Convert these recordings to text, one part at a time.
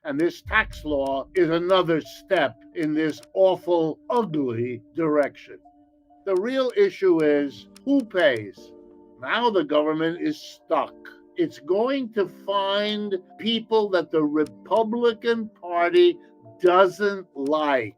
And this tax law is another step in this awful, ugly direction. The real issue is who pays? Now the government is stuck. It's going to find people that the Republican Party doesn't like.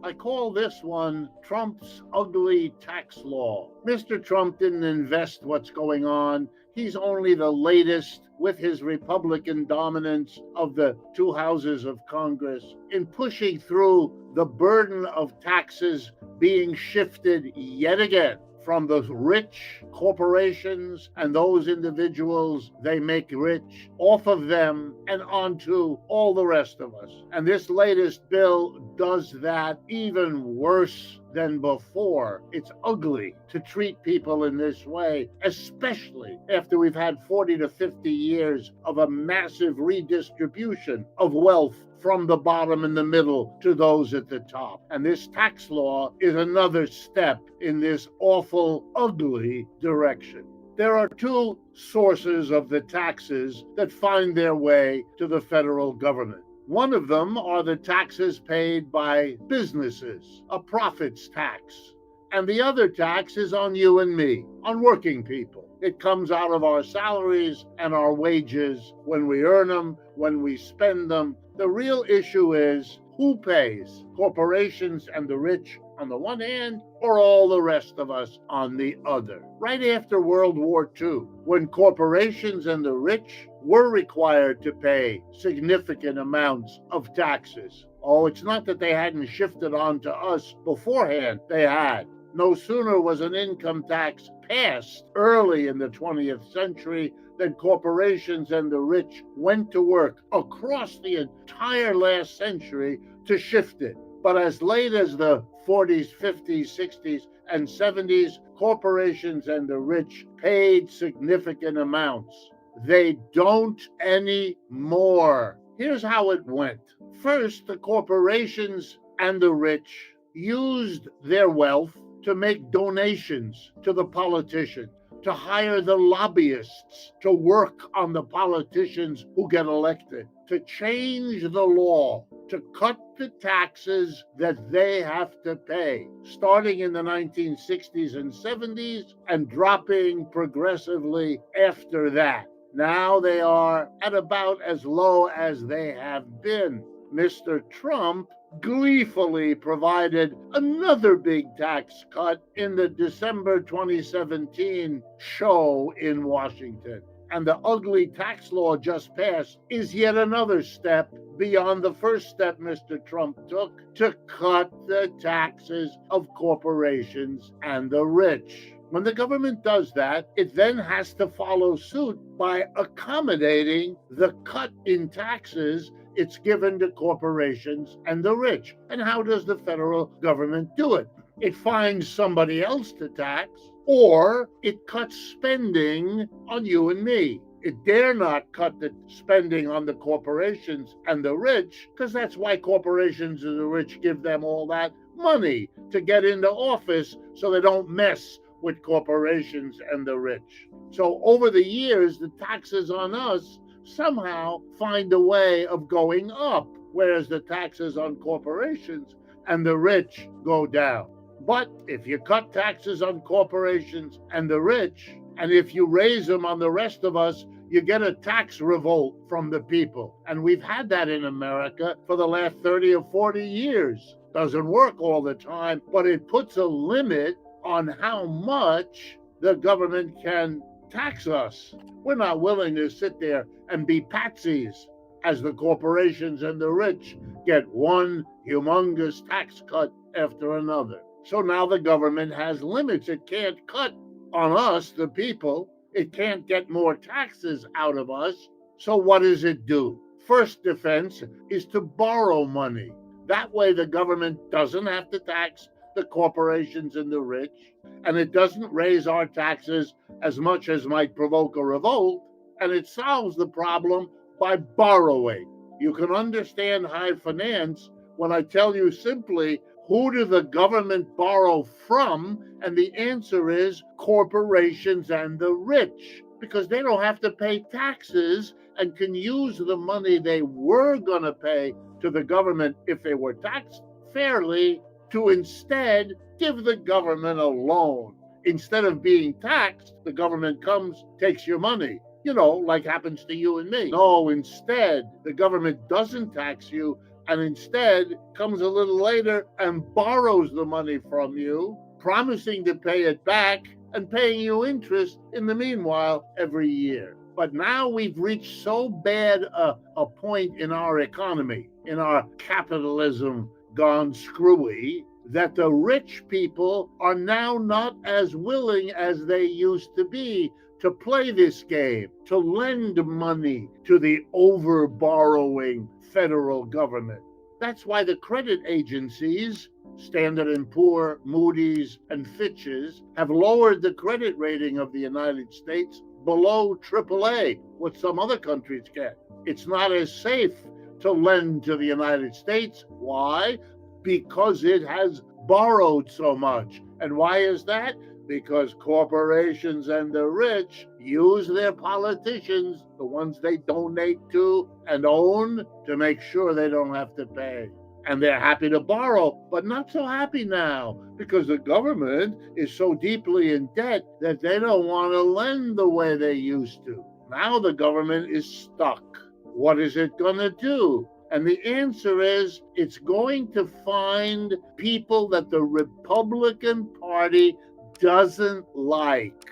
I call this one Trump's ugly tax law. Mr. Trump didn't invest what's going on. He's only the latest with his Republican dominance of the two houses of Congress in pushing through the burden of taxes being shifted yet again from the rich corporations and those individuals they make rich, off of them and onto all the rest of us. And this latest bill does that even worse than before. It's ugly to treat people in this way, especially after we've had 40 to 50 years of a massive redistribution of wealth from the bottom and the middle to those at the top. And this tax law is another step in this awful, ugly direction. There are two sources of the taxes that find their way to the federal government. One of them are the taxes paid by businesses, a profits tax. And the other tax is on you and me, on working people. It comes out of our salaries and our wages when we earn them, when we spend them. The real issue is who pays? Corporations and the rich on the one hand, or all the rest of us on the other. Right after World War II, when corporations and the rich were required to pay significant amounts of taxes. Oh, it's not that they hadn't shifted on to us beforehand. They had. No sooner was an income tax passed early in the 20th century than corporations and the rich went to work across the entire last century to shift it. But as late as the 40s, 50s, 60s, and 70s, corporations and the rich paid significant amounts. They don't anymore. Here's how it went. First, the corporations and the rich used their wealth to make donations to the politicians, to hire the lobbyists to work on the politicians who get elected, to change the law, to cut the taxes that they have to pay, starting in the 1960s and 70s and dropping progressively after that. Now they are at about as low as they have been. Mr. Trump gleefully provided another big tax cut in the December 2017 show in Washington. And the ugly tax law just passed is yet another step beyond the first step Mr. Trump took to cut the taxes of corporations and the rich. When the government does that, it then has to follow suit by accommodating the cut in taxes it's given to corporations and the rich. And how does the federal government do it? It finds somebody else to tax, or it cuts spending on you and me. It dare not cut the spending on the corporations and the rich, because that's why corporations and the rich give them all that money to get into office so they don't mess with corporations and the rich. So over the years, the taxes on us somehow find a way of going up, whereas the taxes on corporations and the rich go down. But if you cut taxes on corporations and the rich, and if you raise them on the rest of us, you get a tax revolt from the people. And we've had that in America for the last 30 or 40 years. Doesn't work all the time, but it puts a limit on how much the government can tax us. We're not willing to sit there and be patsies as the corporations and the rich get one humongous tax cut after another. So now the government has limits. It can't cut on us, the people. It can't get more taxes out of us. So what does it do? First defense is to borrow money. That way the government doesn't have to tax the corporations and the rich, and it doesn't raise our taxes as much as might provoke a revolt, and it solves the problem by borrowing. You can understand high finance when I tell you simply, who do the government borrow from? And the answer is corporations and the rich, because they don't have to pay taxes and can use the money they were going to pay to the government if they were taxed fairly to instead give the government a loan. Instead of being taxed, the government comes, takes your money. Like happens to you and me. No, instead, the government doesn't tax you and instead comes a little later and borrows the money from you, promising to pay it back and paying you interest in the meanwhile every year. But now we've reached so bad a point in our economy, in our capitalism gone screwy, that the rich people are now not as willing as they used to be to play this game, to lend money to the over-borrowing federal government. That's why the credit agencies, Standard & Poor, Moody's, and Fitch's, have lowered the credit rating of the United States below AAA, what some other countries get. It's not as safe to lend to the United States. Why? Because it has borrowed so much. And why is that? Because corporations and the rich use their politicians, the ones they donate to and own, to make sure they don't have to pay. And they're happy to borrow, but not so happy now because the government is so deeply in debt that they don't want to lend the way they used to. Now the government is stuck. What is it going to do? And the answer is it's going to find people that the Republican Party doesn't like.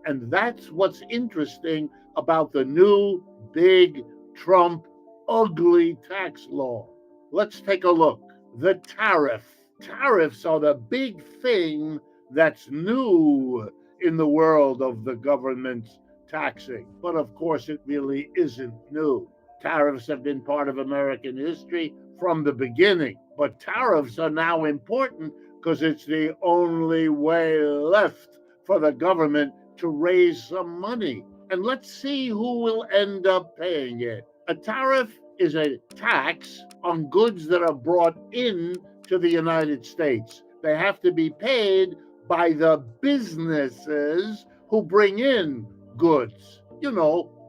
And that's what's interesting about the new big Trump ugly tax law. Let's take a look. The tariffs are the big thing that's new in the world of the government's taxing. But of course, it really isn't new. Tariffs have been part of American history from the beginning. But tariffs are now important because it's the only way left for the government to raise some money. And let's see who will end up paying it. A tariff is a tax on goods that are brought in to the United States. They have to be paid by the businesses who bring in goods.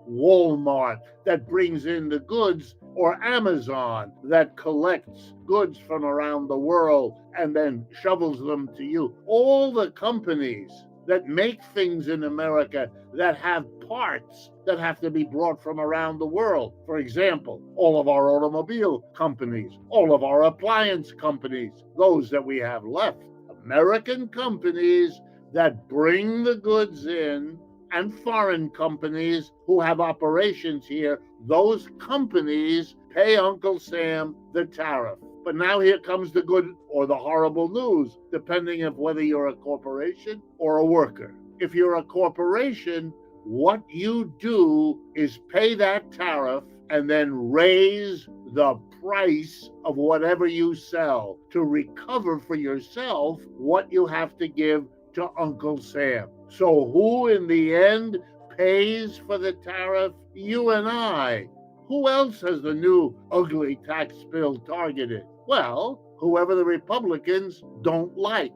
Walmart that brings in the goods, or Amazon that collects goods from around the world and then shovels them to you. All the companies that make things in America that have parts that have to be brought from around the world. For example, all of our automobile companies, all of our appliance companies, those that we have left. American companies that bring the goods in, and foreign companies who have operations here, those companies pay Uncle Sam the tariff. But now here comes the good or the horrible news, depending on whether you're a corporation or a worker. If you're a corporation, what you do is pay that tariff and then raise the price of whatever you sell to recover for yourself what you have to give to Uncle Sam. So who in the end pays for the tariff? You and I. Who else has the new ugly tax bill targeted? Well, whoever the Republicans don't like.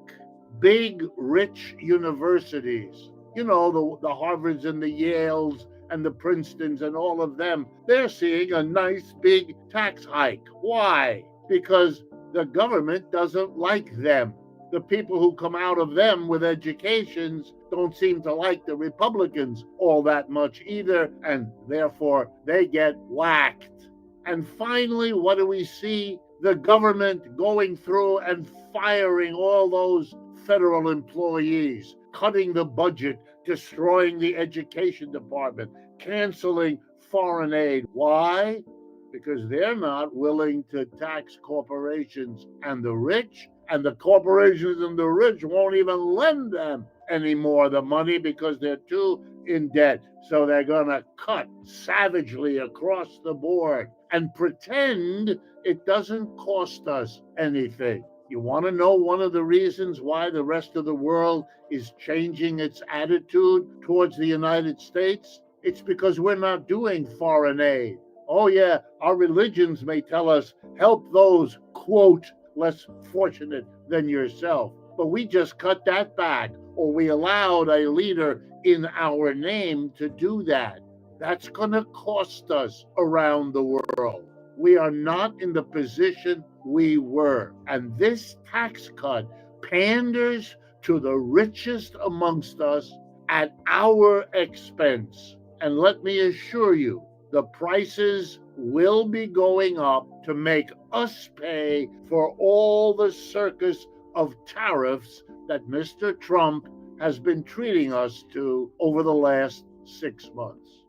Big, rich universities. The Harvards and the Yales and the Princetons and all of them, they're seeing a nice big tax hike. Why? Because the government doesn't like them. The people who come out of them with educations don't seem to like the Republicans all that much either, and therefore they get whacked. And finally, what do we see? The government going through and firing all those federal employees, cutting the budget, destroying the education department, canceling foreign aid. Why? Because they're not willing to tax corporations and the rich, and the corporations and the rich won't even lend them anymore the money because they're too in debt. So they're going to cut savagely across the board and pretend it doesn't cost us anything. You want to know one of the reasons why the rest of the world is changing its attitude towards the United States? It's because we're not doing foreign aid. Oh yeah, our religions may tell us, help those, quote, less fortunate than yourself. But we just cut that back, or we allowed a leader in our name to do that. That's going to cost us around the world. We are not in the position we were. And this tax cut panders to the richest amongst us at our expense. And let me assure you, the prices will be going up to make us pay for all the circus of tariffs that Mr. Trump has been treating us to over the last 6 months.